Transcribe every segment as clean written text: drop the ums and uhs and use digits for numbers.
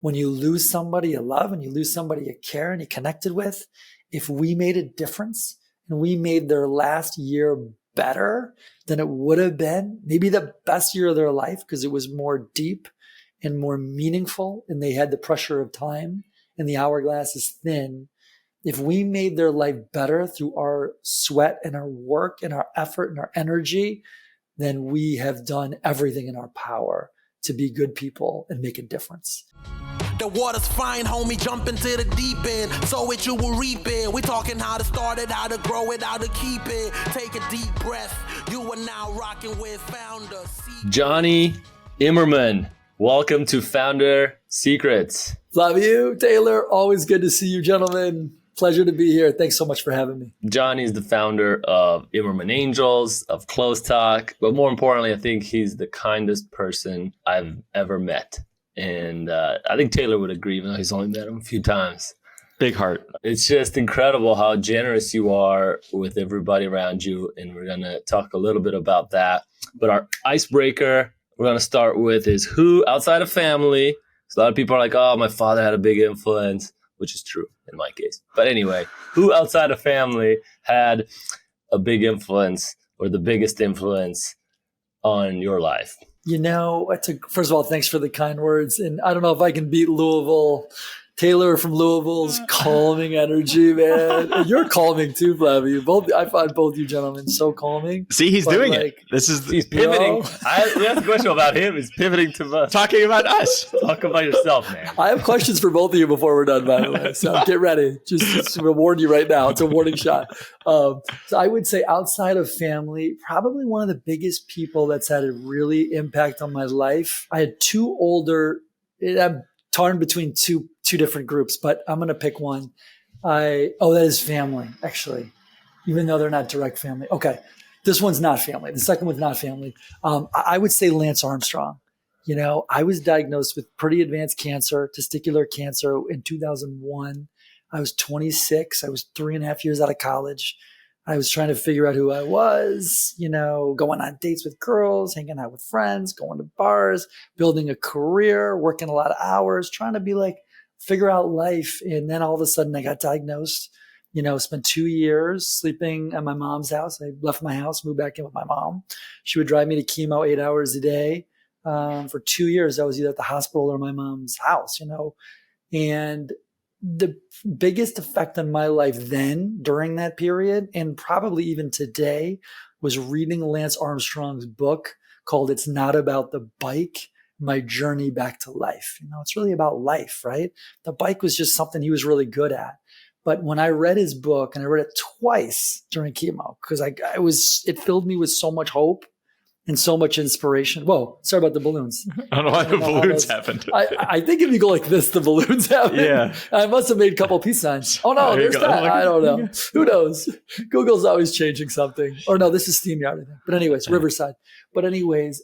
when you lose somebody you love and you lose somebody you care and you connected with, if we made a difference and we made their last year better than it would have been, maybe the best year of their life because it was more deep and more meaningful and they had the pressure of time and the hourglass is thin. If we made their life better through our sweat and our work and our effort and our energy, then we have done everything in our power to be good people and make a difference. The water's fine, homie, jump into the deep end. Sow it, you will reap it. We talking how to start it, how to grow it, how to keep it. Take a deep breath. You are now rocking with Founder Secrets. Jonny Imerman, welcome to Founder Secrets. Love you, Taylor. Always good to see you, gentlemen. Pleasure to be here. Thanks so much for having me. Jonny is the founder of Imerman Angels, of CLŌZTALK, but more importantly, I think he's the kindest person I've ever met. And I think Taylor would agree, even though he's only met him a few times. Big heart. It's just incredible how generous you are with everybody around you. And we're going to talk a little bit about that. But our icebreaker we're going to start with is who outside of family. So a lot of people are like, oh, my father had a big influence, which is true in my case. But anyway, who outside of family had a big influence or the biggest influence on your life? You know, first of all, thanks for the kind words. And I don't know if I can beat Louisville. Taylor from Louisville's calming energy, man. And you're calming too, Flavio. I find both you gentlemen so calming. See, he's doing it. He's pivoting. We asked a question about him. He's pivoting to us. Talking about us. Talk about yourself, man. I have questions for both of you before we're done, by the way. So get ready. Just to warn you right now. It's a warning shot. So I would say outside of family, probably one of the biggest people that's had a really impact on my life. I had I'm torn between two different groups, but I'm going to pick one. That is family, actually, even though they're not direct family. Okay. This one's not family. The second one's not family. I would say Lance Armstrong. You know, I was diagnosed with pretty advanced cancer, testicular cancer in 2001. I was 26. I was 3.5 years out of college. I was trying to figure out who I was, you know, going on dates with girls, hanging out with friends, going to bars, building a career, working a lot of hours, trying to be like, figure out life. And then all of a sudden I got diagnosed, you know, spent 2 years sleeping at my mom's house. I left my house, moved back in with my mom. She would drive me to chemo 8 hours a day. For 2 years, I was either at the hospital or my mom's house, you know, and the biggest effect on my life then during that period, and probably even today, was reading Lance Armstrong's book called It's Not About the Bike, My Journey Back to Life. You know, it's really about life, right? The bike was just something he was really good at. But when I read his book, and I read it twice during chemo, because it filled me with so much hope and so much inspiration. Whoa, sorry about the balloons. I don't know why the balloons happened. I think if you go like this, the balloons happen. Yeah. I must have made a couple peace signs. Oh no, there's that. I don't know. Who knows? Google's always changing something. Or no, this is SteamYard, I think. But anyways, Riverside. But anyways,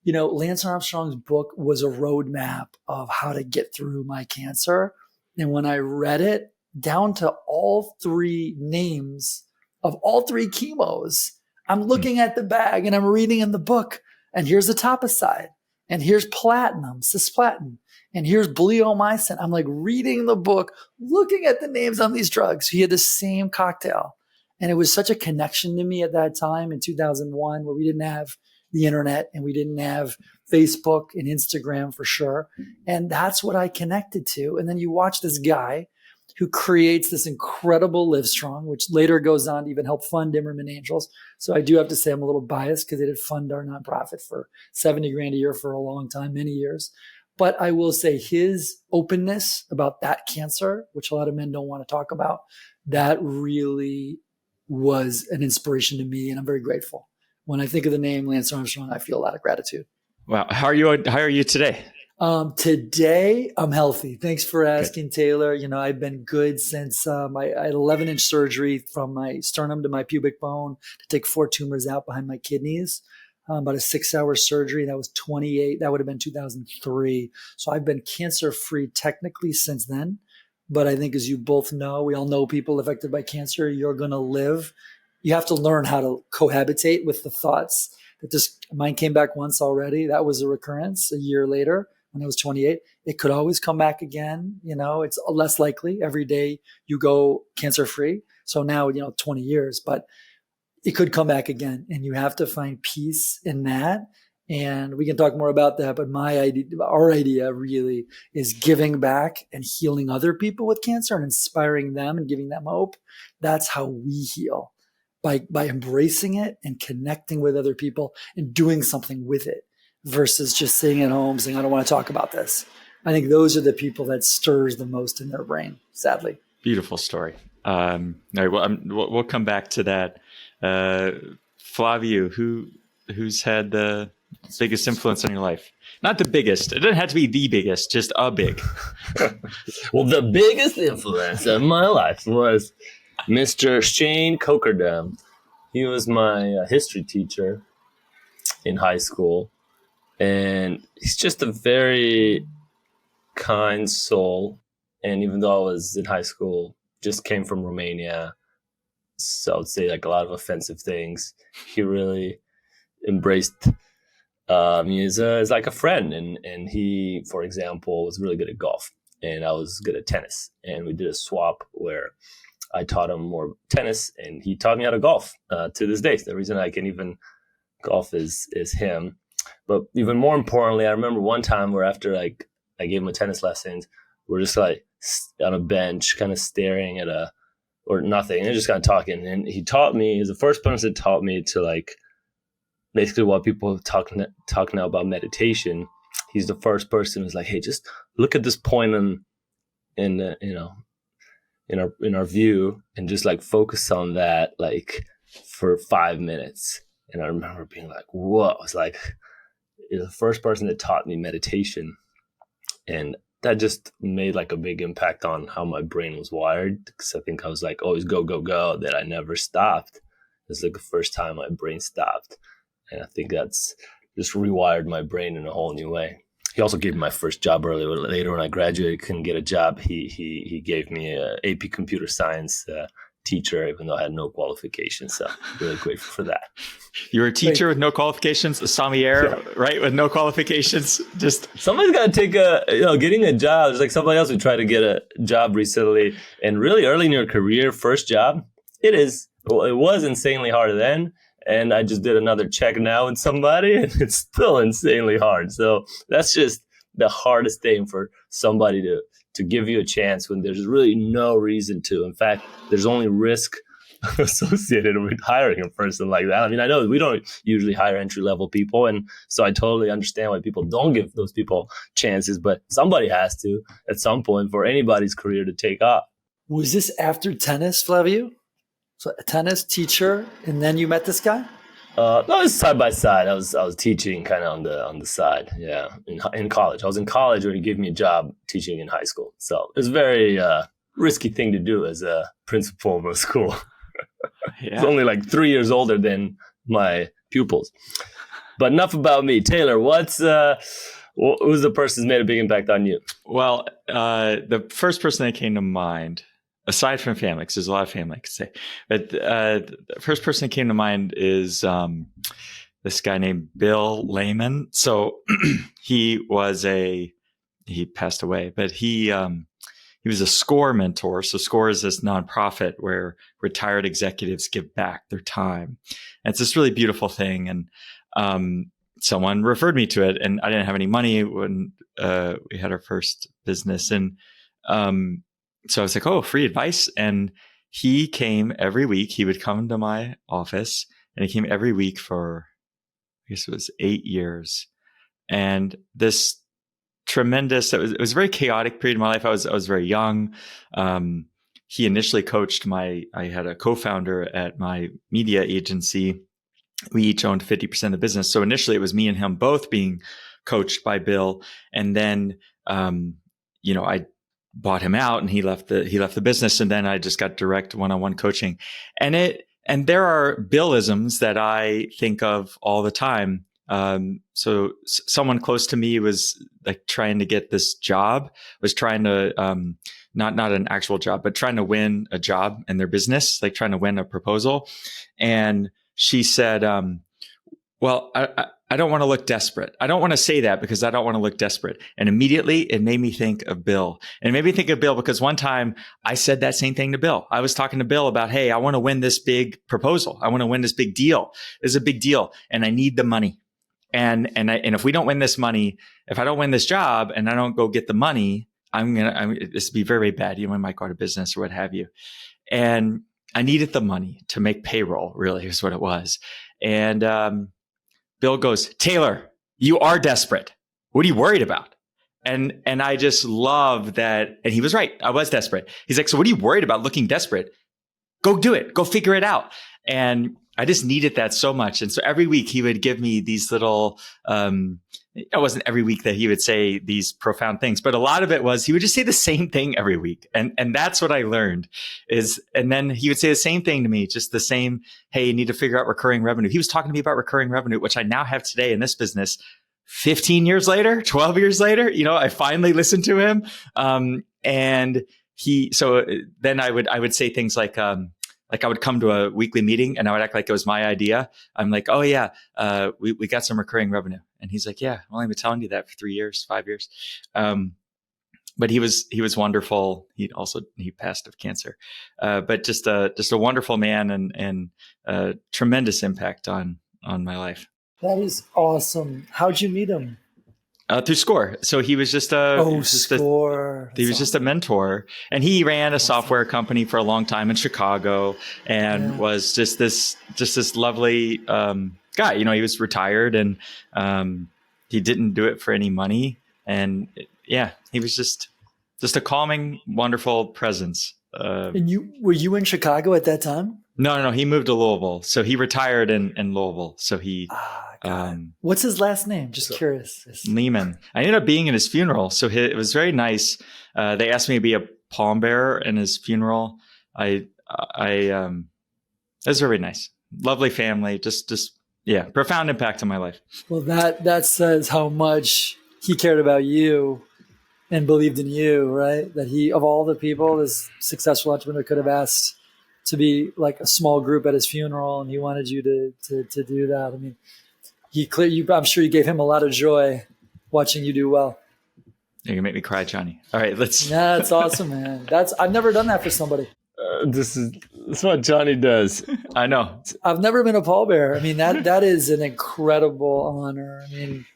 you know, Lance Armstrong's book was a roadmap of how to get through my cancer. And when I read it, down to all three names of all three chemos, I'm looking at the bag and I'm reading in the book, and here's etoposide, and here's platinum, cisplatin, and here's bleomycin. I'm like reading the book, looking at the names on these drugs. He had the same cocktail. And it was such a connection to me at that time in 2001, where we didn't have the internet and we didn't have Facebook and Instagram for sure. And that's what I connected to. And then you watch this guy who creates this incredible Livestrong, which later goes on to even help fund Imerman Angels. So I do have to say I'm a little biased because they did fund our nonprofit for $70,000 a year for a long time, many years. But I will say his openness about that cancer, which a lot of men don't want to talk about, that really was an inspiration to me. And I'm very grateful. When I think of the name Lance Armstrong, I feel a lot of gratitude. Wow. How are you today? Today, I'm healthy. Thanks for asking, good. Taylor. You know, I've been good since I had 11-inch surgery from my sternum to my pubic bone to take 4 tumors out behind my kidneys. About a 6-hour surgery. That was 28. That would have been 2003. So I've been cancer-free technically since then. But I think, as you both know, we all know people affected by cancer. You're going to live. You have to learn how to cohabitate with the thoughts that mine came back once already. That was a recurrence a year later. when I was 28. It could always come back again. It's less likely every day you go cancer free. So now, 20 years, but it could come back again, and you have to find peace in that. And we can talk more about that. But our idea really is giving back and healing other people with cancer and inspiring them and giving them hope. That's how we heal, by embracing it and connecting with other people and doing something with it versus just sitting at home saying, I don't want to talk about this. I think those are the people that stirs the most in their brain, sadly. Beautiful story. All right, well, we'll come back to that. Flavio, who's had the biggest influence on your life? Not the biggest. It doesn't have to be the biggest, just a big. Well, the biggest influence of my life was Mr. Shane Cokerdam. He was my history teacher in high school, and he's just a very kind soul. And even though I was in high school, just came from Romania, so I would say like a lot of offensive things, he really embraced me as like a friend. And he, for example, was really good at golf, and I was good at tennis. And we did a swap where I taught him more tennis, and he taught me how to golf. To this day, the reason I can even golf is him. But even more importantly, I remember one time where after I gave him a tennis lessons, we're just like on a bench, kind of staring at or nothing, and just kind of talking. And he taught me, he's the first person that taught me to like basically what people talk now about meditation. He's the first person who's like, hey, just look at this point in our view and just like focus on that like for 5 minutes. And I remember being like, whoa, it's like, you're the first person that taught me meditation. And that just made like a big impact on how my brain was wired, because I think I was like always go, go, go, that I never stopped. It was like the first time my brain stopped. And I think that's just rewired my brain in a whole new way. He also gave me my first job later when I graduated, couldn't get a job. He gave me a AP computer science teacher, even though I had no qualifications. So really grateful for that. You were a teacher with no qualifications, a sommelier, right? With no qualifications. Just somebody's got to take getting a job. It's like somebody else who tried to get a job recently, and really early in your career, first job, it was insanely hard then. And I just did another check now with somebody, and it's still insanely hard. So that's just the hardest thing for somebody to give you a chance when there's really no reason to. In fact, there's only risk associated with hiring a person like that. I mean, I know we don't usually hire entry-level people, and so I totally understand why people don't give those people chances, but somebody has to at some point for anybody's career to take off. Was this after tennis, Flavio? So a tennis teacher, and then you met this guy? No, it was side by side. I was teaching kind of on the side. Yeah, in college. I was in college when he gave me a job teaching in high school. So it was a very risky thing to do as a principal of a school. Yeah. It's only like 3 years older than my pupils. But enough about me. Taylor, who's the person who's made a big impact on you? Well, the first person that came to mind, aside from family, because there's a lot of family I could say, but the first person that came to mind is this guy named Bill Lehman. So he passed away, but he was a SCORE mentor. So SCORE is this nonprofit where retired executives give back their time. And it's this really beautiful thing. And someone referred me to it, and I didn't have any money when we had our first business. And so I was like, oh, free advice. And he came every week. He would come to my office, and he came every week for, I guess it was 8 years. And this tremendous, it was a very chaotic period of my life. I was very young. He initially coached I had a co-founder at my media agency. We each owned 50% of the business. So initially it was me and him both being coached by Bill. And then, I bought him out, and he left the business. And then I just got direct one-on-one coaching. And there are Billisms that I think of all the time. So someone close to me was like trying to get this job, was trying to, not an actual job, but trying to win a job in their business, like trying to win a proposal. And she said, well, I don't want to look desperate. I don't want to say that because I don't want to look desperate. And immediately it made me think of Bill. And it made me think of Bill because one time I said that same thing to Bill. I was talking to Bill about, hey, I want to win this big proposal. I want to win this big deal. It's a big deal. And I need the money. And if we don't win this money, if I don't win this job and I don't go get the money, this would be very, very bad. You know, I might go out of business or what have you. And I needed the money to make payroll, really is what it was. And, Bill goes, Taylor, you are desperate. What are you worried about? And I just love that. And he was right. I was desperate. He's like, so what are you worried about looking desperate? Go do it. Go figure it out. And I just needed that so much. And so every week he would give me these little, it wasn't every week that he would say these profound things, but a lot of it was he would just say the same thing every week. And that's what I learned and then he would say the same thing to me, just the same, hey, you need to figure out recurring revenue. He was talking to me about recurring revenue, which I now have today in this business. 15 years later, 12 years later, I finally listened to him. So then I would say things like I would come to a weekly meeting and I would act like it was my idea. I'm like, oh yeah, we got some recurring revenue. And he's like, yeah, I've only been telling you that for 3 years, 5 years. But he was wonderful. He passed of cancer, but just a wonderful man and tremendous impact on my life. That is awesome. How'd you meet him? Through SCORE. So he was just SCORE. He was just a mentor, and he ran a software company for a long time in Chicago, and was just this lovely guy. He was retired, and he didn't do it for any money, and he was just a calming, wonderful presence. And were you in Chicago at that time? No. He moved to Louisville, so he retired in Louisville. So he. What's his last name? Just curious. Lehman. I ended up being in his funeral. So it was very nice. They asked me to be a pallbearer in his funeral. It was very nice. Lovely family. Just profound impact on my life. Well, that says how much he cared about you and believed in you, right? That he, of all the people, this successful entrepreneur could have asked to be like a small group at his funeral, and he wanted you to do that. I mean, I'm sure you gave him a lot of joy watching you do well. You're gonna make me cry, Johnny. All right, let's. Yeah, it's awesome, man. I've never done that for somebody. This is what Johnny does. I know. I've never been a pallbearer. I mean, that is an incredible honor. I mean,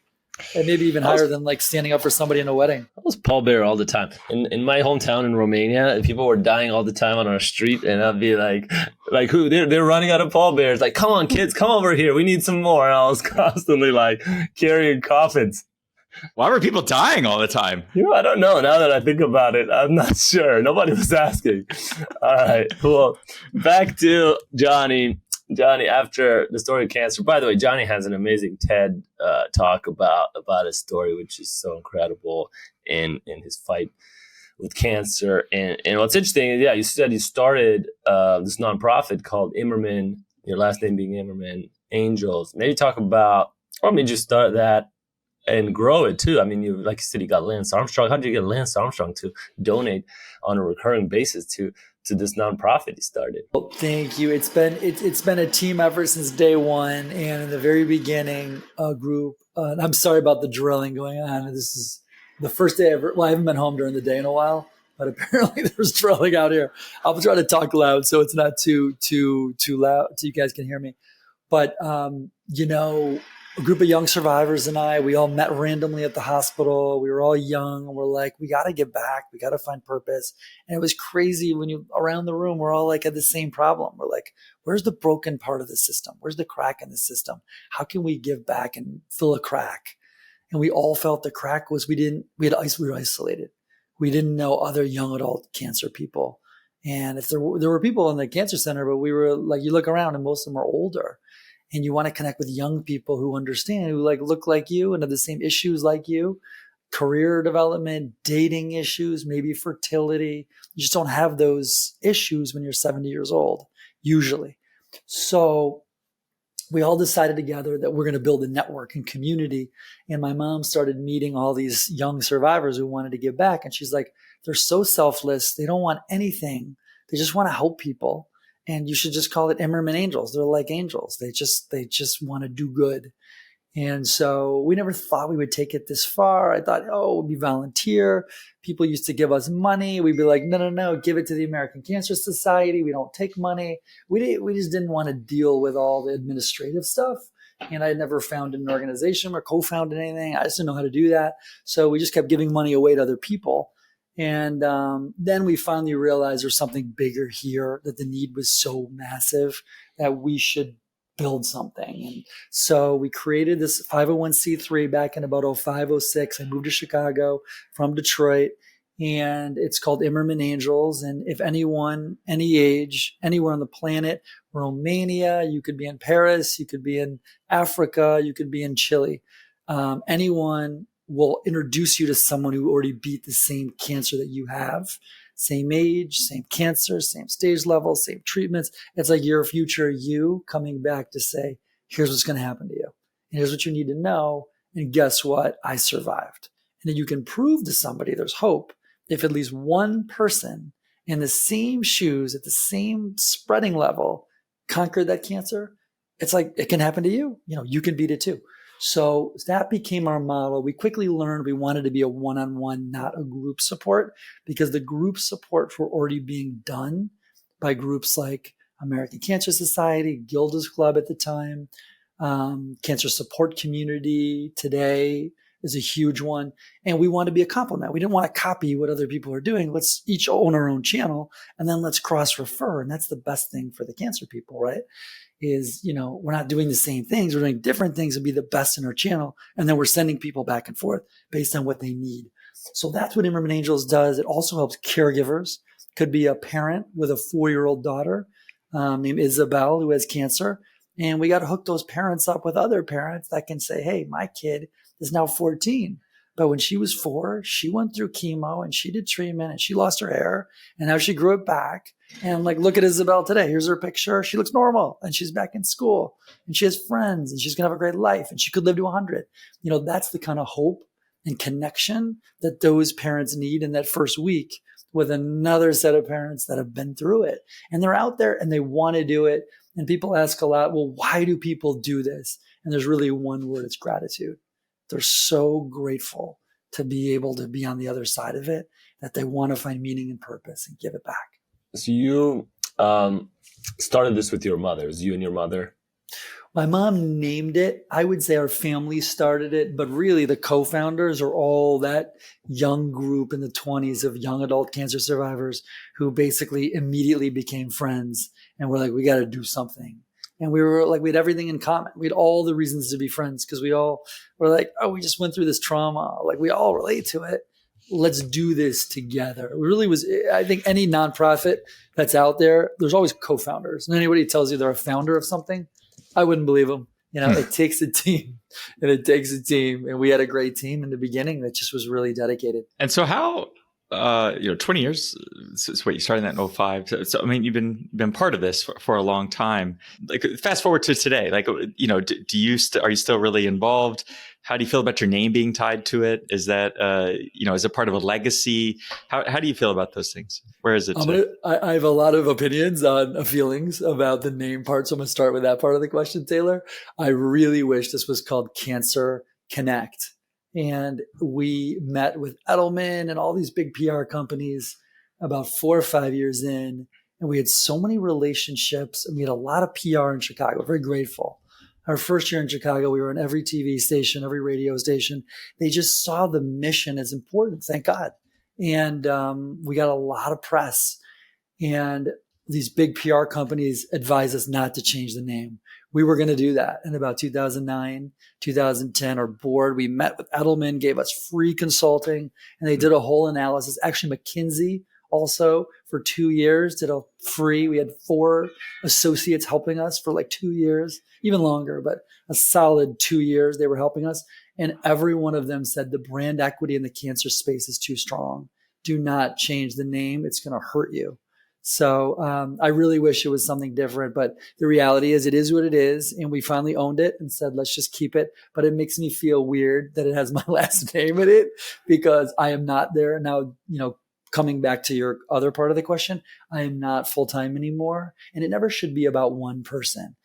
and maybe even higher than like standing up for somebody in a wedding. I was pallbearer all the time. In my hometown in Romania, people were dying all the time on our street, and I'd be like who? They're running out of pallbearers. Like, come on, kids, come over here. We need some more. And I was constantly like carrying coffins. Why were people dying all the time? I don't know. Now that I think about it, I'm not sure. Nobody was asking. All right. Well, back to Johnny. Johnny, after the story of cancer, by the way, Johnny has an amazing TED talk about his story, which is so incredible in his fight with cancer. And what's interesting is, you said you started this nonprofit called Imerman, your last name being Imerman, Angels. Maybe talk about, or maybe just start that and grow it too. I mean, like you said, you got Lance Armstrong. How did you get Lance Armstrong to donate on a recurring basis to this nonprofit you started? Well, thank you. It's been a team effort since day one, and in the very beginning, a group. And I'm sorry about the drilling going on. This is the first day ever. Well, I haven't been home during the day in a while, but apparently there's drilling out here. I'll try to talk loud so it's not too loud so you guys can hear me. But a group of young survivors and we all met randomly at the hospital. We were all young, and we're like, we got to get back. We got to find purpose. And it was crazy when you around the room, we're all like had the same problem. We're like, where's the broken part of the system? Where's the crack in the system? How can we give back and fill a crack? And we all felt the crack was we were isolated. We didn't know other young adult cancer people. And if there were people in the cancer center, but we were like, you look around and most of them are older. And you want to connect with young people who understand, who like look like you and have the same issues like you, career development, dating issues, maybe fertility. You just don't have those issues when you're 70 years old, usually. So we all decided together that we're going to build a network and community. And my mom started meeting all these young survivors who wanted to give back. And she's like, they're so selfless. They don't want anything. They just want to help people. and you should just call it Imerman Angels. They're like angels. They just want to do good. And so we never thought we would take it this far. I thought, oh, we'd be volunteer. People used to give us money. We'd be like, no, give it to the American Cancer Society. We don't take money. We just didn't want to deal with all the administrative stuff. And I never founded an organization or co-founded anything. I just didn't know how to do that. So we just kept giving money away to other people. And then we finally realized there's something bigger here, that the need was so massive that we should build something. And so we created this 501c3 back in about 05, 06. I moved to Chicago from Detroit, and it's called Imerman Angels. And if anyone, any age, anywhere on the planet, Romania, you could be in Paris, you could be in Africa, you could be in Chile, anyone will introduce you to someone who already beat the same cancer that you have. Same age, same cancer, same stage level, same treatments. It's like your future you coming back to say, here's what's going to happen to you. And here's what you need to know. And guess what? I survived. And then you can prove to somebody there's hope if at least one person in the same shoes at the same spreading level conquered that cancer. It's like it can happen to you. You can beat it too. So that became our model. We quickly learned we wanted to be a one-on-one, not a group support, because the group supports were already being done by groups like American Cancer Society, Gilda's Club at the time, Cancer Support Community today is a huge one. And we want to be a complement. We didn't want to copy what other people are doing. Let's each own our own channel, and then let's cross-refer. And that's the best thing for the cancer people, right? Is, we're not doing the same things. We're doing different things to be the best in our channel. And then we're sending people back and forth based on what they need. So that's what Imerman Angels does. It also helps caregivers. Could be a parent with a 4-year-old daughter named Isabel who has cancer. And we got to hook those parents up with other parents that can say, hey, my kid is now 14. But when she was 4, she went through chemo and she did treatment and she lost her hair and now she grew it back. And look at Isabel today. Here's her picture. She looks normal and she's back in school and she has friends and she's going to have a great life and she could live to 100. That's the kind of hope and connection that those parents need in that first week with another set of parents that have been through it. And they're out there and they want to do it. And people ask a lot, well, why do people do this? And there's really one word, it's gratitude. They're so grateful to be able to be on the other side of it that they want to find meaning and purpose and give it back. So you started this with your mother. It was you and your mother? My mom named it. I would say our family started it, but really the co-founders are all that young group in the 20s of young adult cancer survivors who basically immediately became friends. And we're like, we got to do something. And we were like, we had everything in common. We had all the reasons to be friends because we all were like, oh, we just went through this trauma. Like we all relate to it. Let's do this together. It really was, I think any nonprofit that's out there, there's always co-founders. And anybody tells you they're a founder of something, I wouldn't believe them. It takes a team and it takes a team. And we had a great team in the beginning that just was really dedicated. And so how, 20 years, so you started that in 05. So I mean, you've been part of this for a long time. Like fast forward to today, are you still really involved? How do you feel about your name being tied to it? Is that, is it part of a legacy? How do you feel about those things? Where is it? I have a lot of opinions on feelings about the name part. So I'm going to start with that part of the question, Taylor. I really wish this was called Cancer Connect. And we met with Edelman and all these big PR companies about 4 or 5 years in. And we had so many relationships and we had a lot of PR in Chicago. Very grateful. Our first year in Chicago, we were on every TV station, every radio station. They just saw the mission as important, thank God. And we got a lot of press. And these big PR companies advised us not to change the name. We were going to do that in about 2009, 2010. Our board, we met with Edelman, gave us free consulting, and they did a whole analysis. Actually, McKinsey also for 2 years did a free. We had 4 associates helping us for 2 years, even longer, but a solid 2 years they were helping us. And every one of them said the brand equity in the cancer space is too strong. Do not change the name. It's going to hurt you. So I really wish it was something different, but the reality is it is what it is. And we finally owned it and said, let's just keep it. But it makes me feel weird that it has my last name in it because I am not there now, coming back to your other part of the question, I am not full-time anymore. And it never should be about one person.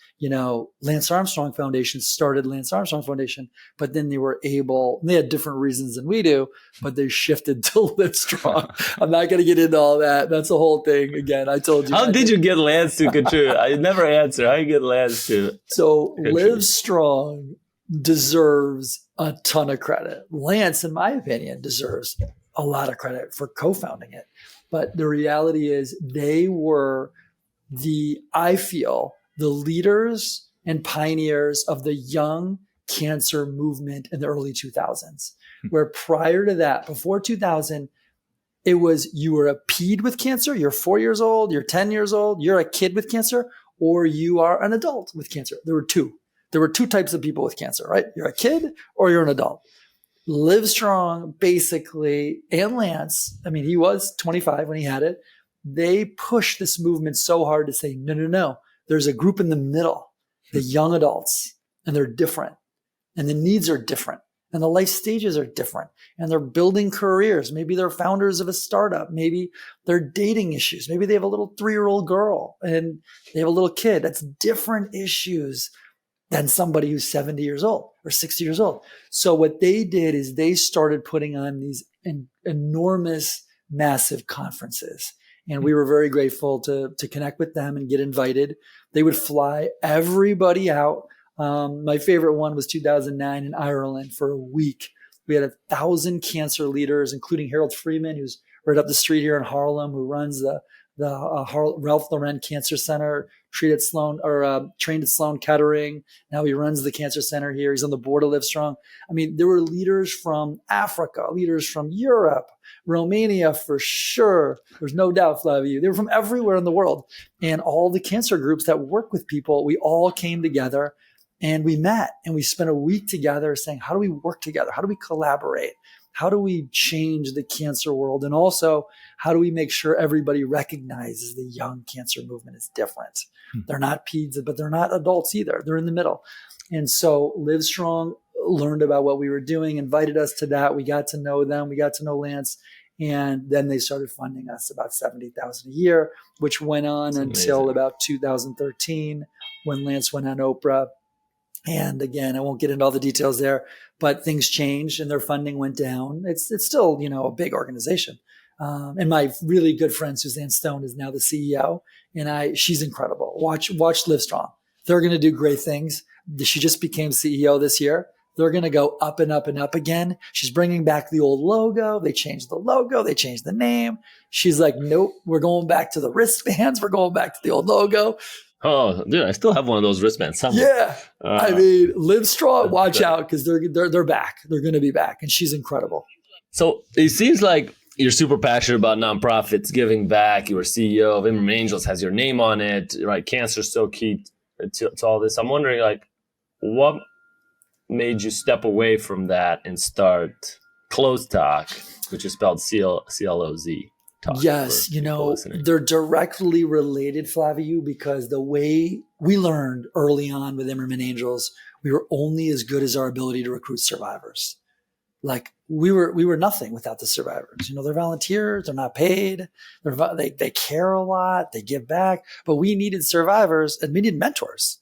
Lance Armstrong Foundation started Lance Armstrong Foundation, but then they had different reasons than we do, but they shifted to Livestrong. I'm not going to get into all that. That's the whole thing. Again, I told you. How did you get Lance to contribute? I never answered. How you get Lance to So contribute? Livestrong deserves a ton of credit. Lance, in my opinion, deserves a lot of credit for co-founding it. But the reality is they were I feel, the leaders and pioneers of the young cancer movement in the early 2000s, where prior to that, before 2000, it was you were a ped with cancer, you're 4 years old, you're 10 years old, you're a kid with cancer, or you are an adult with cancer. There were two types of people with cancer, right? You're a kid or you're an adult. Livestrong basically, and Lance, he was 25 when he had it. They pushed this movement so hard to say, no. There's a group in the middle, the young adults, and they're different. And the needs are different. And the life stages are different. And they're building careers. Maybe they're founders of a startup. Maybe they're dating issues. Maybe they have a little 3-year-old girl and they have a little kid. That's different issues than somebody who's 70 years old or 60 years old. So what they did is they started putting on these enormous, massive conferences. And we were very grateful to connect with them and get invited. They would fly everybody out. My favorite one was 2009 in Ireland for a week. We had 1,000 cancer leaders, including Harold Freeman, who's right up the street here in Harlem, who runs the Ralph Lauren Cancer Center, trained at Sloan Kettering. Now he runs the cancer center here. He's on the board of Livestrong. There were leaders from Africa, leaders from Europe, Romania for sure. There's no doubt, Flavio. They were from everywhere in the world. And all the cancer groups that work with people, we all came together and we met and we spent a week together saying, how do we work together? How do we collaborate? How do we change the cancer world? And also, how do we make sure everybody recognizes the young cancer movement is different? They're not peds, but they're not adults either. They're in the middle. And so Livestrong learned about what we were doing, invited us to that. We got to know them. We got to know Lance. And then they started funding us about $70,000 a year, which went on until about 2013 when Lance went on Oprah. And again, I won't get into all the details there, but things changed and their funding went down. It's still, a big organization. And my really good friend, Suzanne Stone, is now the CEO. And she's incredible. Watch Livestrong. They're going to do great things. She just became CEO this year. They're going to go up and up and up again. She's bringing back the old logo. They changed the logo. They changed the name. She's like, nope, we're going back to the wristbands. We're going back to the old logo. Oh, dude, I still have one of those wristbands somewhere. Yeah. Livestrong, watch out because they're back. They're going to be back. And she's incredible. So it seems like you're super passionate about nonprofits, giving back. You were CEO of Imerman Angels, has your name on it, right? Cancer's so key to all this. I'm wondering, what made you step away from that and start CLŌZTALK, which is spelled CLOZ? Yes, they're directly related, Flavio, because the way we learned early on with Imerman Angels, we were only as good as our ability to recruit survivors. We were nothing without the survivors. They're volunteers, they're not paid, they care a lot, they give back, but we needed survivors and we needed mentors.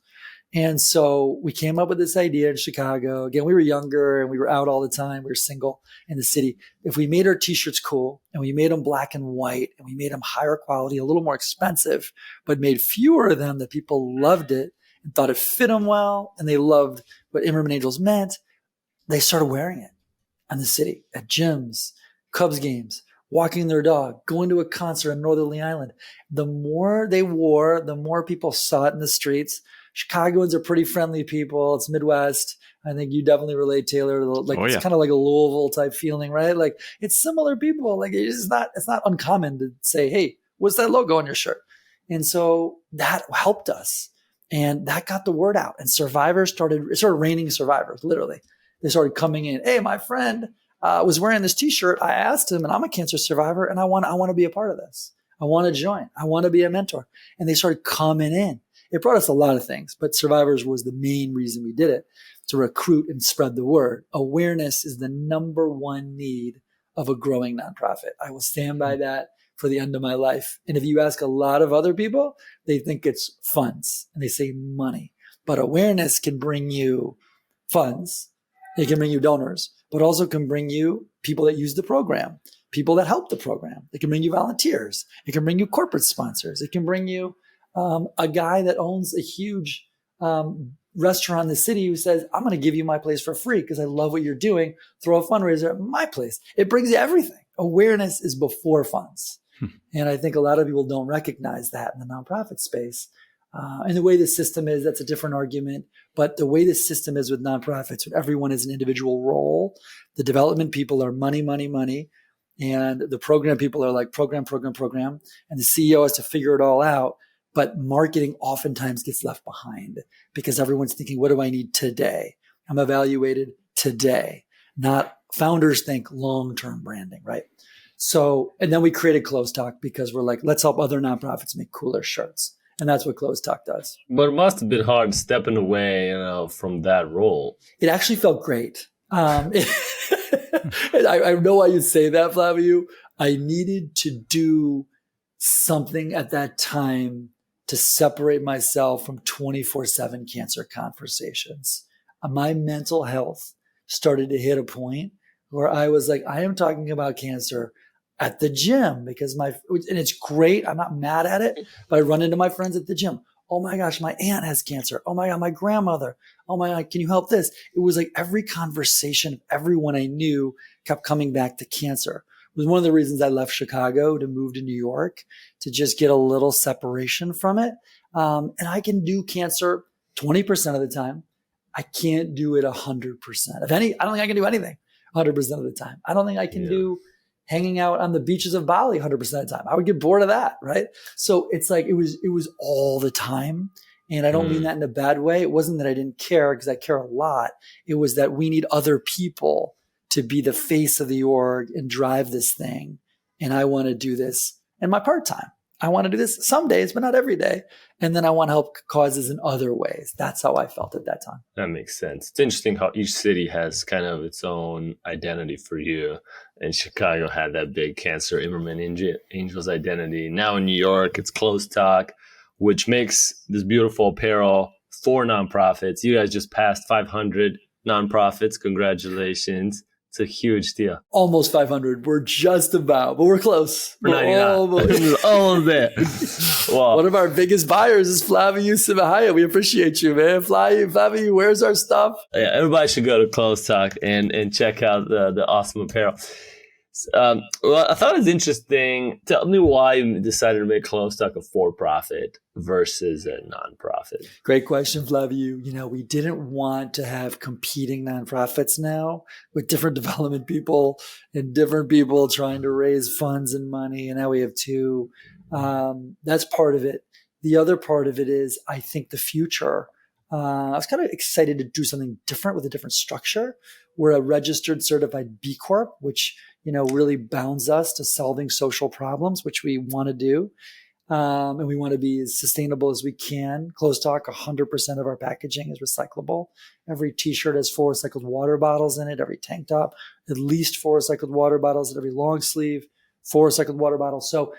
And so we came up with this idea in Chicago. Again, we were younger and we were out all the time. We were single in the city. If we made our t-shirts cool and we made them black and white and we made them higher quality, a little more expensive, but made fewer of them, that people loved it and thought it fit them well and they loved what Imerman Angels meant, they started wearing it in the city, at gyms, Cubs games, walking their dog, going to a concert in Northerly Island. The more they wore, the more people saw it in the streets. Chicagoans are pretty friendly people. It's Midwest. I think you definitely relate, Taylor. It's kind of like a Louisville type feeling, right? It's similar people. It's not uncommon to say, hey, what's that logo on your shirt? And so that helped us. And that got the word out. And survivors started raining survivors, literally. They started coming in. Hey, my friend was wearing this t-shirt. I asked him, and I'm a cancer survivor, and I want to be a part of this. I want to join. I want to be a mentor. And they started coming in. It brought us a lot of things, but survivors was the main reason we did it, to recruit and spread the word. Awareness is the number one need of a growing nonprofit. I will stand by that for the end of my life. And if you ask a lot of other people, they think it's funds and they say money. But awareness can bring you funds. It can bring you donors, but also can bring you people that use the program, people that help the program. It can bring you volunteers. It can bring you corporate sponsors. It can bring you a guy that owns a huge restaurant in the city who says, I'm going to give you my place for free because I love what you're doing. Throw a fundraiser at my place. It brings you everything. Awareness is before funds. And I think a lot of people don't recognize that in the nonprofit space. And the way the system is, that's a different argument. But the way the system is with nonprofits, when everyone is an individual role, the development people are money, money, money. And the program people are like program, program, program. And the CEO has to figure it all out. But marketing oftentimes gets left behind because everyone's thinking, what do I need today? I'm evaluated today. Not founders think long-term branding, right? So, and then we created CLŌZTALK because we're like, let's help other nonprofits make cooler shirts. And that's what CLŌZTALK does. But it must have been hard stepping away, from that role. It actually felt great. I know why you say that, Flavio. I needed to do something at that time to separate myself from 24/7 cancer conversations. My mental health started to hit a point where I was like, I am talking about cancer at the gym because and it's great. I'm not mad at it, but I run into my friends at the gym. Oh my gosh, my aunt has cancer. Oh my God, my grandmother. Oh my God, can you help this? It was like every conversation, everyone I knew kept coming back to cancer. It was one of the reasons I left Chicago to move to New York, to just get a little separation from it. And I can do cancer 20% of the time. I can't do it 100%. I don't think I can do anything 100% of the time. I don't think I can do hanging out on the beaches of Bali 100% of the time. I would get bored of that, right? So it's like it was all the time. And I don't mean that in a bad way. It wasn't that I didn't care, because I care a lot. It was that we need other people to be the face of the org and drive this thing. And I want to do this in my part-time. I want to do this some days, but not every day. And then I want to help causes in other ways. That's how I felt at that time. That makes sense. It's interesting how each city has kind of its own identity for you. And Chicago had that big Cancer Imerman Angels identity. Now in New York, it's CLŌZTALK, which makes this beautiful apparel for nonprofits. You guys just passed 500 nonprofits. Congratulations. It's a huge deal. Almost 500. We're just about, but we're close. We're 99. Almost there. Wow. One of our biggest buyers is Flavio Simahaya. We appreciate you, man. Flavio, where's our stuff? Yeah, everybody should go to CLŌZTALK and check out the awesome apparel. Well, I thought it was interesting. Tell me why you decided to make CLŌZTALK a for-profit versus a nonprofit. Great question, Flavio. We didn't want to have competing nonprofits now with different development people and different people trying to raise funds and money. And now we have two. That's part of it. The other part of it is, I think, the future. I was kind of excited to do something different with a different structure. We're a registered certified B Corp, which really bounds us to solving social problems, which we want to do. And we want to be as sustainable as we can. CLŌZTALK, 100% of our packaging is recyclable. Every t-shirt has 4 recycled water bottles in it. Every tank top, at least 4 recycled water bottles. Every long sleeve, 4 recycled water bottles. So,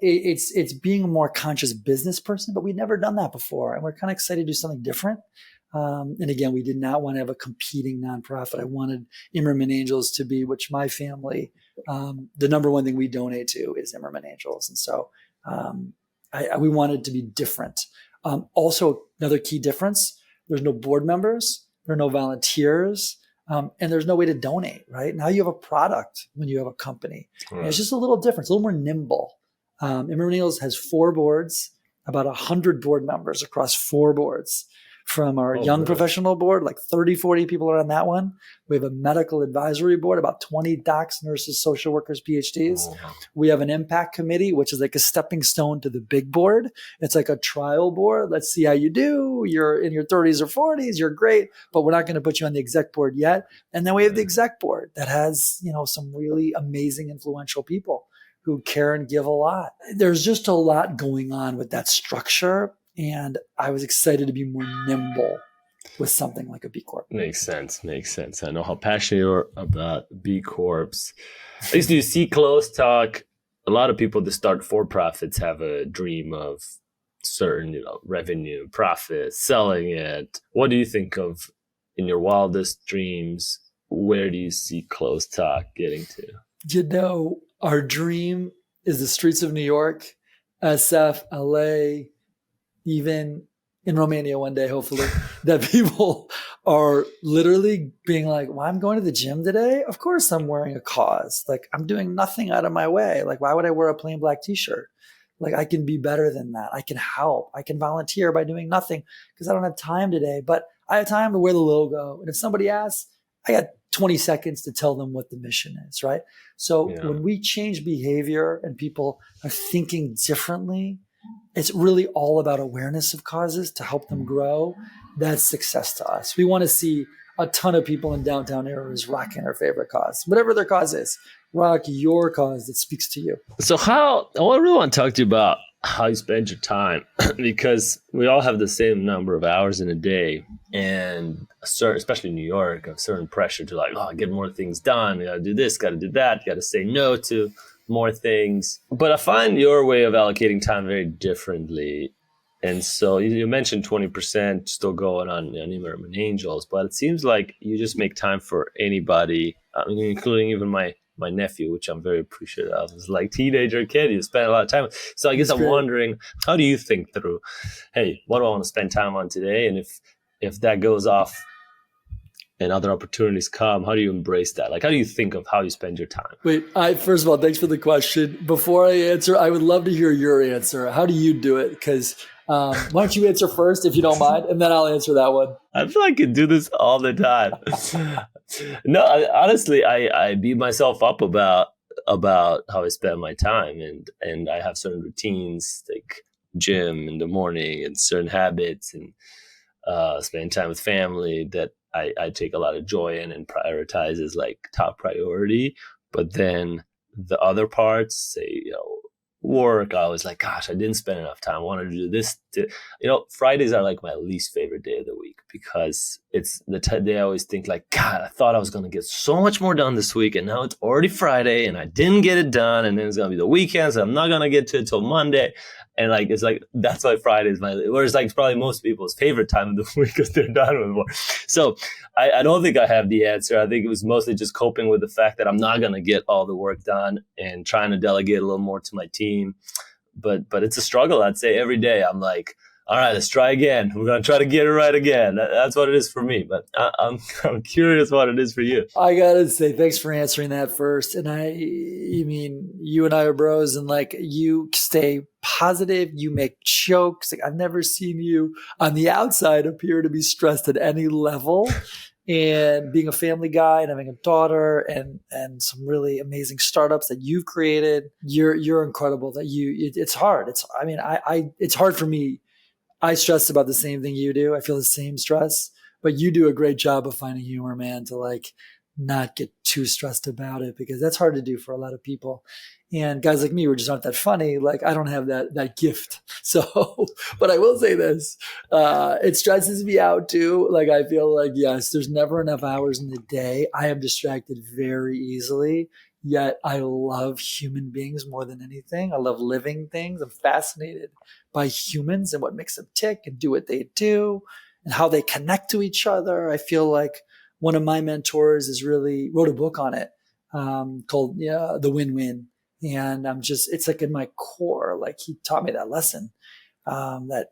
it's being a more conscious business person, but we'd never done that before. And we're kind of excited to do something different. And again, we did not want to have a competing nonprofit. I wanted Imerman Angels to be, which my family, the number one thing we donate to is Imerman Angels. And so we wanted to be different. Also, another key difference, there's no board members, there are no volunteers, and there's no way to donate, right? Now you have a product when you have a company. Right. It's just a little different. It's a little more nimble. Imerman Angels has 4 boards, about 100 board members across 4 boards. From our young professional board, like 30, 40 people are on that one. We have a medical advisory board, about 20 docs, nurses, social workers, PhDs. Oh. We have an impact committee, which is like a stepping stone to the big board. It's like a trial board. Let's see how you do. You're in your 30s or 40s. You're great, but we're not going to put you on the exec board yet. And then we have the exec board that has, some really amazing, influential people who care and give a lot. There's just a lot going on with that structure. And I was excited to be more nimble. with something like a B Corp. Makes sense. I know how passionate you are about B Corps. At least you see CLŌZTALK. A lot of people that start for-profits have a dream of certain, revenue, profit, selling it. What do you think of in your wildest dreams? Where do you see CLŌZTALK getting to? Our dream is the streets of New York, SF, LA, even in Romania one day, hopefully, that people are literally being like, well, I'm going to the gym today. Of course I'm wearing a cause. Like, I'm doing nothing out of my way. Like, why would I wear a plain black t-shirt? Like, I can be better than that. I can help. I can volunteer by doing nothing because I don't have time today, but I have time to wear the logo. And if somebody asks, I got 20 seconds to tell them what the mission is, right? So when we change behavior and people are thinking differently, it's really all about awareness of causes to help them grow. That's success to us. We want to see a ton of people in downtown areas rocking their favorite cause, whatever their cause is. Rock your cause that speaks to you. So I really want to talk to you about how you spend your time, because we all have the same number of hours in a day, and especially in New York, a certain pressure to get more things done. You got to do this, got to do that, got to say no to more things. But I find your way of allocating time very differently. And so you mentioned 20% still going on Imerman Angels, but it seems like you just make time for anybody, including even my nephew, which I'm very appreciative of. It's like teenager kid, you spend a lot of time with. So I guess I'm wondering, how do you think through, hey, what do I want to spend time on today? And if that goes off and other opportunities come, how do you embrace that? Like, how do you think of how you spend your time? Wait, first of all, thanks for the question. Before I answer, I would love to hear your answer. How do you do it? Because why don't you answer first, if you don't mind, and then I'll answer that one. I feel like I can do this all the time. No, honestly, I beat myself up about how I spend my time, and I have certain routines, like gym in the morning and certain habits, and spending time with family that I take a lot of joy in and prioritize as like top priority. But then the other parts, say, work, I was like, gosh, I didn't spend enough time. I wanted to do this. Fridays are like my least favorite day of the week, because it's the day I always think like, God, I thought I was going to get so much more done this week, and now it's already Friday and I didn't get it done, and then it's going to be the weekend, so I'm not going to get to it till Monday. And like, it's like, that's why Friday is whereas like it's probably most people's favorite time of the week because they're done with work. So I don't think I have the answer. I think it was mostly just coping with the fact that I'm not going to get all the work done and trying to delegate a little more to my team. But it's a struggle. I'd say every day I'm like, all right, let's try again. We're going to try to get it right again. That's what it is for me. But I'm curious what it is for you. I got to say, thanks for answering that first. And you and I are bros, and like, you stay positive. You make jokes. Like, I've never seen you on the outside appear to be stressed at any level. And being a family guy and having a daughter and some really amazing startups that you've created, you're incredible. It's hard. It's hard for me. I stress about the same thing you do. I feel the same stress, but you do a great job of finding humor, man, to like not get too stressed about it, because that's hard to do for a lot of people. And guys like me, we're just not that funny. Like, I don't have that gift. So, but I will say this, it stresses me out too. Like, I feel like, yes, there's never enough hours in the day. I am distracted very easily. Yet I love human beings more than anything. I love living things. I'm fascinated by humans and what makes them tick and do what they do and how they connect to each other. I feel like one of my mentors wrote a book on it called The Win-Win. And it's like in my core, like he taught me that lesson that,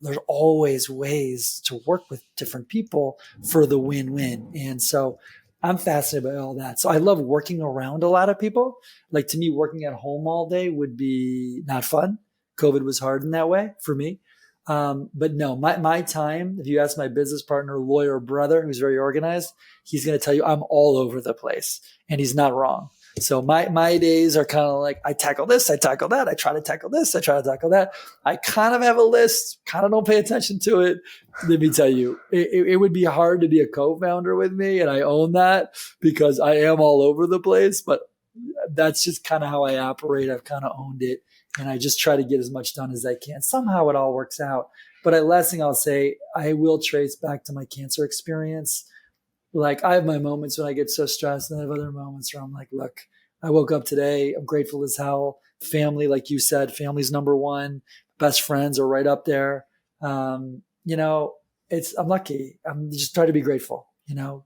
there's always ways to work with different people for the win-win. And so I'm fascinated by all that. So I love working around a lot of people. Like, to me, working at home all day would be not fun. COVID was hard in that way for me. But no, my time, if you ask my business partner, lawyer brother, who's very organized, he's going to tell you I'm all over the place, and he's not wrong. So my days are kind of like, I tackle this, I tackle that, I try to tackle this, I try to tackle that. I kind of have a list, kind of don't pay attention to it. Let me tell you, it would be hard to be a co-founder with me, and I own that because I am all over the place. But that's just kind of how I operate. I've kind of owned it, and I just try to get as much done as I can. Somehow it all works out. But last thing I'll say, I will trace back to my cancer experience. Like, I have my moments when I get so stressed, and I have other moments where I'm like, look, I woke up today, I'm grateful as hell. Family, like you said, family's number one. Best friends are right up there. I'm lucky. I'm just trying to be grateful,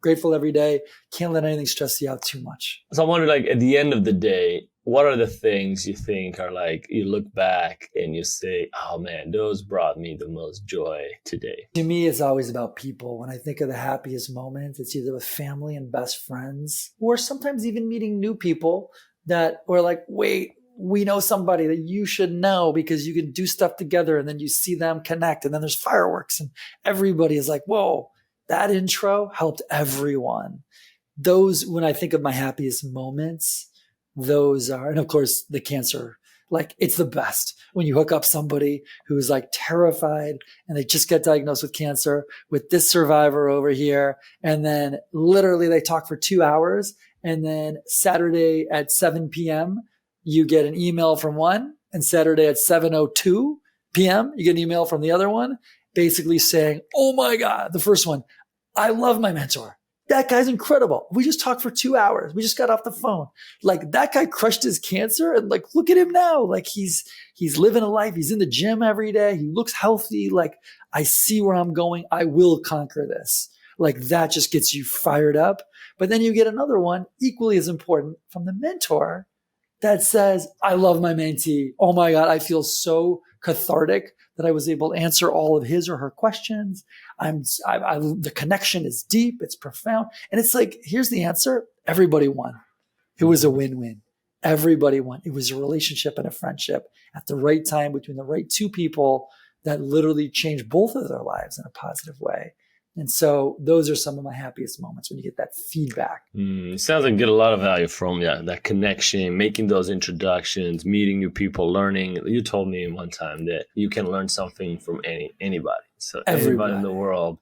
grateful every day. Can't let anything stress you out too much. So I wonder, like, at the end of the day, what are the things you think are like, you look back and you say, oh man, those brought me the most joy today? To me, it's always about people. When I think of the happiest moments, it's either with family and best friends, or sometimes even meeting new people that were like, wait, we know somebody that you should know because you can do stuff together, and then you see them connect, and then there's fireworks and everybody is like, whoa, that intro helped everyone. Those, when I think of my happiest moments, those are, and of course the cancer, like, it's the best when you hook up somebody who's like terrified and they just get diagnosed with cancer with this survivor over here. And then literally they talk for 2 hours. And then Saturday at 7 p.m., you get an email from one, and Saturday at 7:02 p.m., you get an email from the other one, basically saying, oh my God, the first one, I love my mentor. That guy's incredible. We just talked for 2 hours. We just got off the phone. Like, that guy crushed his cancer, and like, look at him now. Like, he's living a life. He's in the gym every day. He looks healthy. Like, I see where I'm going. I will conquer this. Like, that just gets you fired up. But then you get another one equally as important from the mentor that says, I love my mentee. Oh my God, I feel so cathartic that I was able to answer all of his or her questions. The connection is deep, it's profound. And it's like, here's the answer. Everybody won. It was a win-win. Everybody won. It was a relationship and a friendship at the right time between the right two people that literally changed both of their lives in a positive way. And so those are some of my happiest moments, when you get that feedback. It sounds like you get a lot of value from that connection, making those introductions, meeting new people, learning. You told me one time that you can learn something from anybody. So everybody in the world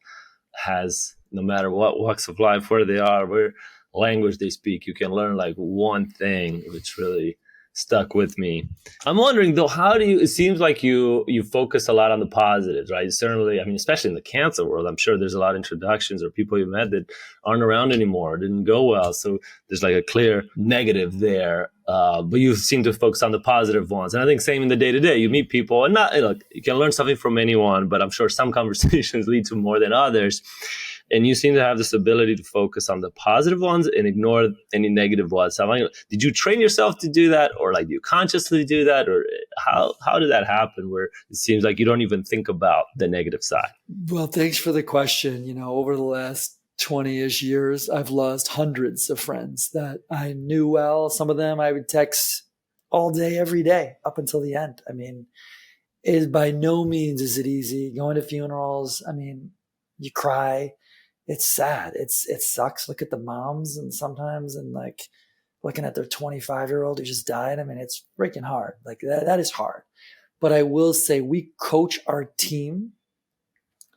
has, no matter what walks of life, where they are, where language they speak, you can learn like one thing, which really stuck with me. I'm wondering though, it seems like you focus a lot on the positives, right? Certainly, I mean, especially in the cancer world, I'm sure there's a lot of introductions or people you met that aren't around anymore, didn't go well. So there's like a clear negative there. But you seem to focus on the positive ones. And I think same in the day-to-day, you meet people and you can learn something from anyone, but I'm sure some conversations lead to more than others. And you seem to have this ability to focus on the positive ones and ignore any negative ones. So I'm like, did you train yourself to do that, or like do you consciously do that, or how did that happen? Where it seems like you don't even think about the negative side. Well, thanks for the question. Over the last 20-ish years, I've lost hundreds of friends that I knew well. Some of them I would text all day, every day, up until the end. I mean, by no means is it easy going to funerals. I mean, you cry. It's sad. It sucks. Look at the moms, and sometimes, and like looking at their 25-year-old who just died. I mean, it's freaking hard. Like that is hard. But I will say, we coach our team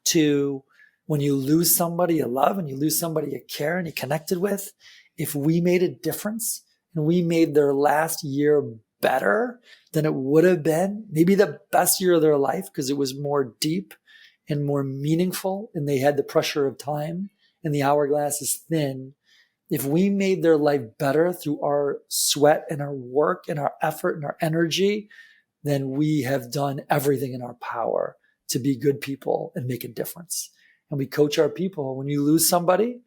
to, when you lose somebody you love and you lose somebody you care and you connected with, if we made a difference and we made their last year better than it would have been, maybe the best year of their life, because it was more deep and more meaningful, and they had the pressure of time and the hourglass is thin. If we made their life better through our sweat and our work and our effort and our energy, then we have done everything in our power to be good people and make a difference. And we coach our people. When you lose somebody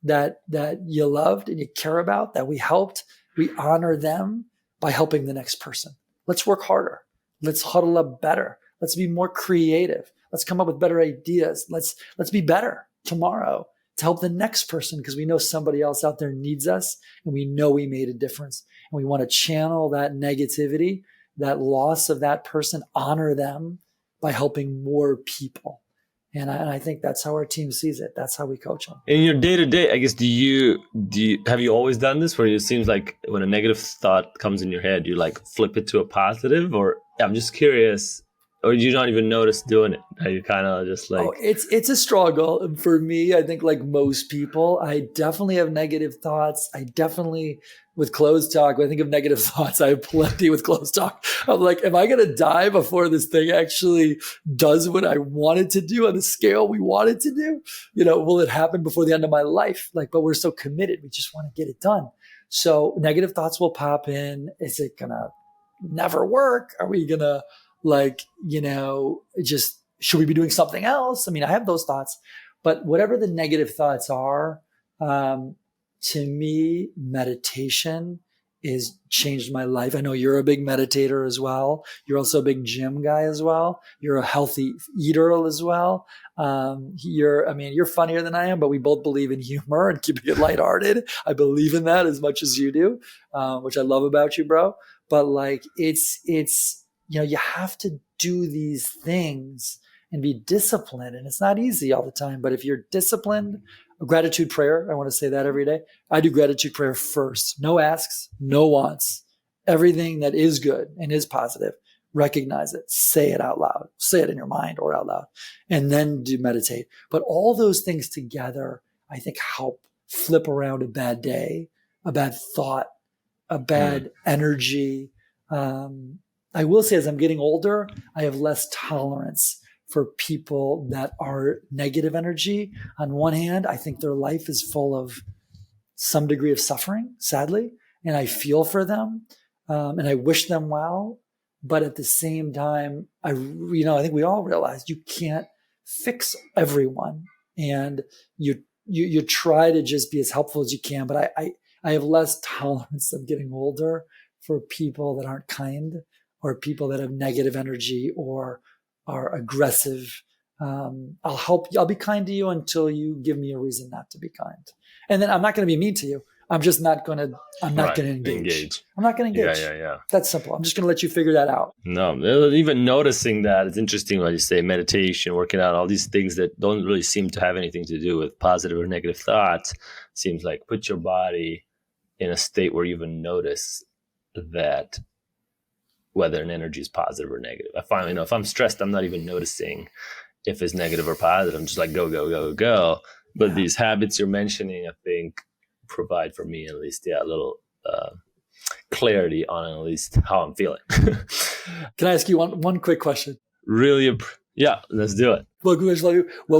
that you loved and you care about, that we helped, we honor them by helping the next person. Let's work harder. Let's huddle up better. Let's be more creative. Let's come up with better ideas. Let's be better tomorrow to help the next person, because we know somebody else out there needs us, and we know we made a difference. And we want to channel that negativity, that loss of that person, honor them by helping more people. And I think that's how our team sees it. That's how we coach them. In your day-to-day, I guess, have you always done this, where it seems like when a negative thought comes in your head, you like flip it to a positive? Or I'm just curious, or you don't even notice doing it? Are you kind of just like... Oh, it's a struggle. And for me, I think like most people, I definitely have negative thoughts. I definitely with CLŌZTALK, when I think of negative thoughts, I have plenty with CLŌZTALK. I'm like, am I going to die before this thing actually does what I want it to do on the scale we want it to do? Will it happen before the end of my life? But we're so committed. We just want to get it done. So negative thoughts will pop in. Is it going to never work? Are we going to should we be doing something else? I have those thoughts, but whatever the negative thoughts are, to me, meditation has changed my life. I know you're a big meditator as well. You're also a big gym guy as well. You're a healthy eater as well. You're funnier than I am, but we both believe in humor and keeping it lighthearted. I believe in that as much as you do, which I love about you, bro. But it's you have to do these things and be disciplined. And it's not easy all the time, but if you're disciplined, a gratitude prayer, I want to say that every day. I do gratitude prayer first. No asks, no wants. Everything that is good and is positive, recognize it, say it out loud, say it in your mind or out loud, and then do meditate. But all those things together, I think, help flip around a bad day, a bad thought, a bad energy. I will say, as I'm getting older, I have less tolerance for people that are negative energy. On one hand, I think their life is full of some degree of suffering, sadly, and I feel for them, and I wish them well. But at the same time, I think we all realize you can't fix everyone, and you try to just be as helpful as you can. But I have less tolerance of getting older for people that aren't kind, or people that have negative energy or are aggressive. I'll be kind to you until you give me a reason not to be kind. And then I'm not going to be mean to you. I'm just not going to, I'm not going to engage. I'm not going to engage. Yeah. That's simple. I'm just going to let you figure that out. No, even noticing that, it's interesting when you say meditation, working out, all these things that don't really seem to have anything to do with positive or negative thoughts. Seems like put your body in a state where you even notice that whether an energy is positive or negative. I finally know if I'm stressed, I'm not even noticing if it's negative or positive. I'm just like, go. But these habits you're mentioning, I think, provide for me at least, a little clarity on at least how I'm feeling. Can I ask you one quick question? Really? Yeah, let's do it. What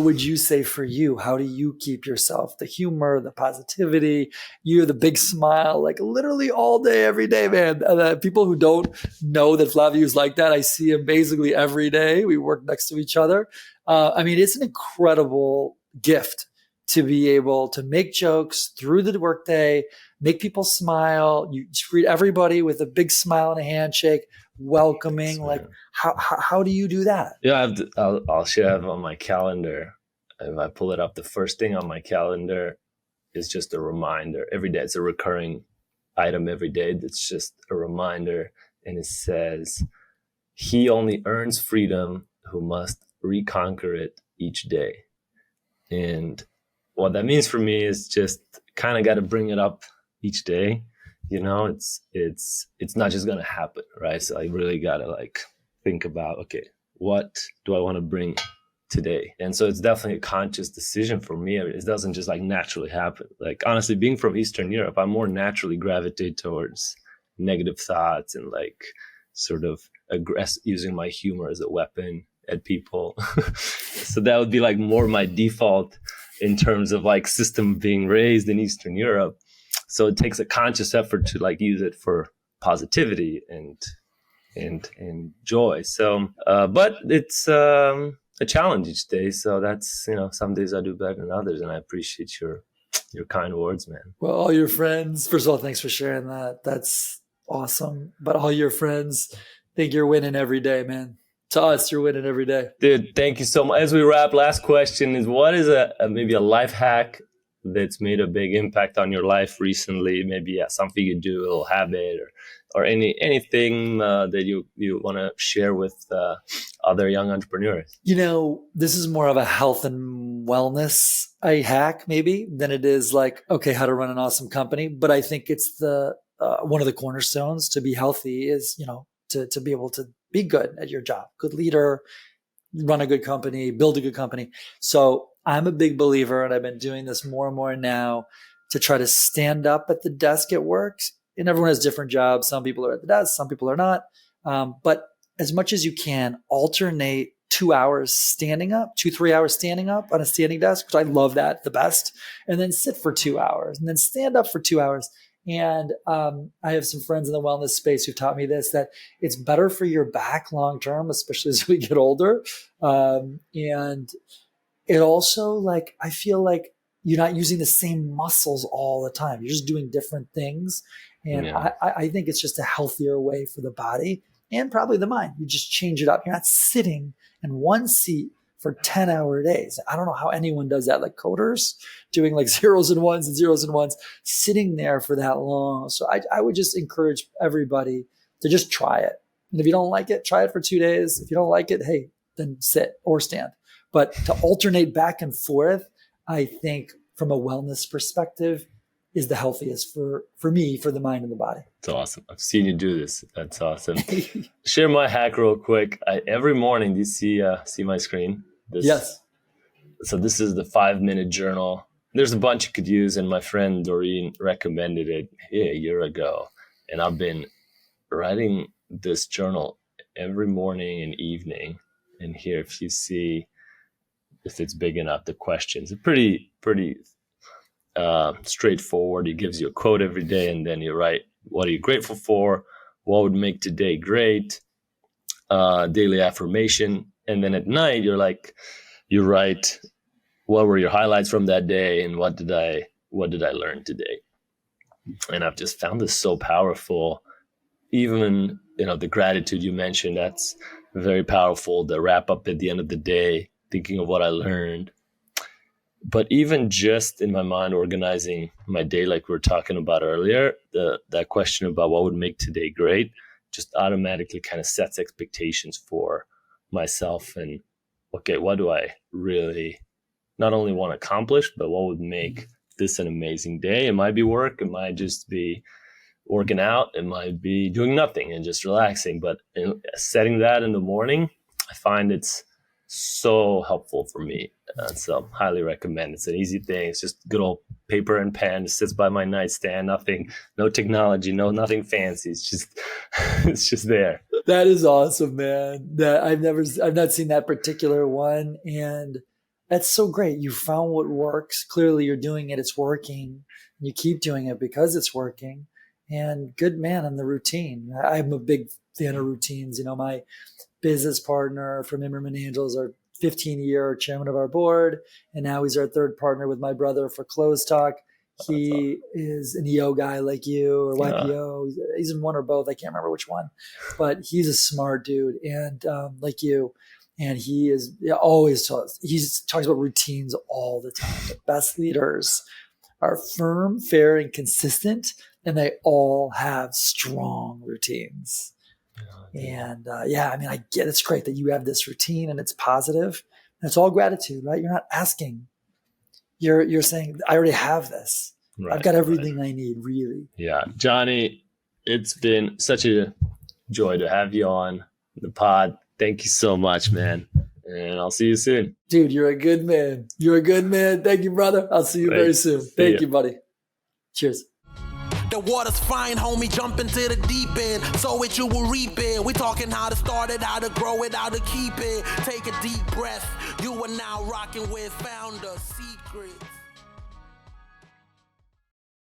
would you say for you? How do you keep yourself? The humor, the positivity, the big smile, literally all day, every day, man. People who don't know that Flaviu's like that, I see him basically every day. We work next to each other. It's an incredible gift to be able to make jokes through the workday, make people smile. You greet everybody with a big smile and a handshake, welcoming. How do you do that? Yeah, I'll share on my calendar. If I pull it up, the first thing on my calendar is just a reminder. Every day, it's a recurring item every day. That's just a reminder. And it says, "He only earns freedom who must reconquer it each day." And what that means for me is just kind of got to bring it up each day. It's not just going to happen, right? So I really got to think about, okay, what do I want to bring today? And so it's definitely a conscious decision for me. It doesn't just naturally happen. Honestly, being from Eastern Europe, I more naturally gravitate towards negative thoughts and sort of using my humor as a weapon at people. So that would be more my default in terms of system being raised in Eastern Europe. So it takes a conscious effort to use it for positivity and joy. So, but it's a challenge each day. So that's, some days I do better than others, and I appreciate your kind words, man. Well, all your friends, first of all, thanks for sharing that. That's awesome. But all your friends think you're winning every day, man. To us, you're winning every day. Dude, thank you so much. As we wrap, last question is, what is maybe a life hack that's made a big impact on your life recently? Maybe something you do, a little habit, or anything that you want to share with other young entrepreneurs? This is more of a health and wellness hack maybe than it is how to run an awesome company. But I think it's the one of the cornerstones to be healthy is, to be able to be good at your job, good leader, run a good company, build a good company. So I'm a big believer, and I've been doing this more and more now, to try to stand up at the desk at work and everyone has different jobs. Some people are at the desk, some people are not. But as much as you can, alternate 2 hours standing up, 2-3 hours standing up on a standing desk, which I love that the best, and then sit for 2 hours and then stand up for 2 hours. And I have some friends in the wellness space who've taught me this, that it's better for your back long-term, especially as we get older. And it also, like, I feel like you're not using the same muscles all the time. You're just doing different things. And I think it's just a healthier way for the body and probably the mind. You just change it up. You're not sitting in one seat for 10-hour days. I don't know how anyone does that, like coders doing like zeros and ones, sitting there for that long. So I would just encourage everybody to just try it. And if you don't like it, try it for 2 days. If you don't like it, hey, then sit or stand. But to alternate back and forth, I think from a wellness perspective, is the healthiest for me, for the mind and the body. It's awesome. I've seen you do this. That's awesome. Share my hack real quick. Every morning, do you see my screen? Yes. So this is the 5-minute journal. There's a bunch you could use, and my friend Doreen recommended it a year ago. And I've been writing this journal every morning and evening. And here, if you see, if it's big enough, the questions are pretty straightforward. He gives you a quote every day, and then you write, what are you grateful for? What would make today great? Daily affirmation. And then at night, you write, what were your highlights from that day, and what did I learn today? And I've just found this so powerful. Even, the gratitude you mentioned, that's very powerful. The wrap up at the end of the day, thinking of what I learned. But even just in my mind, organizing my day, like we were talking about earlier, that question about what would make today great just automatically kind of sets expectations for myself. And, okay, what do I really not only want to accomplish, but what would make this an amazing day? It might be work. It might just be working out. It might be doing nothing and just relaxing. But setting that in the morning, I find it's so helpful for me. So highly recommend. It's an easy thing. It's just good old paper and pen. It sits by my nightstand. No technology, nothing fancy. It's just there. That is awesome, man. That I've not seen that particular one. And that's so great. You found what works. Clearly you're doing it. It's working. And you keep doing it because it's working. And good man on the routine. I'm a big fan of routines. My business partner from Imerman Angels, our 15-year chairman of our board, and now he's our third partner with my brother for CLŌZTALK. He is an EO guy like you, or YPO. He's in one or both. I can't remember which one, but he's a smart dude, and like you. And he is always talks about routines all the time. The best leaders are firm, fair, and consistent, and they all have strong routines. And I get it's great that you have this routine and it's positive. And it's all gratitude, right? You're not asking. You're saying, I already have this. Right, I've got everything I need, really. Yeah. Jonny, it's been such a joy to have you on the pod. Thank you so much, man. And I'll see you soon. Dude, you're a good man. Thank you, brother. I'll see you very soon. Thank you, buddy. Cheers. The water's fine, homie, jump into the deep end. Sow it, you will reap it. We talking how to start it, how to grow it, how to keep it. Take a deep breath. You are now rocking with Founder Secrets.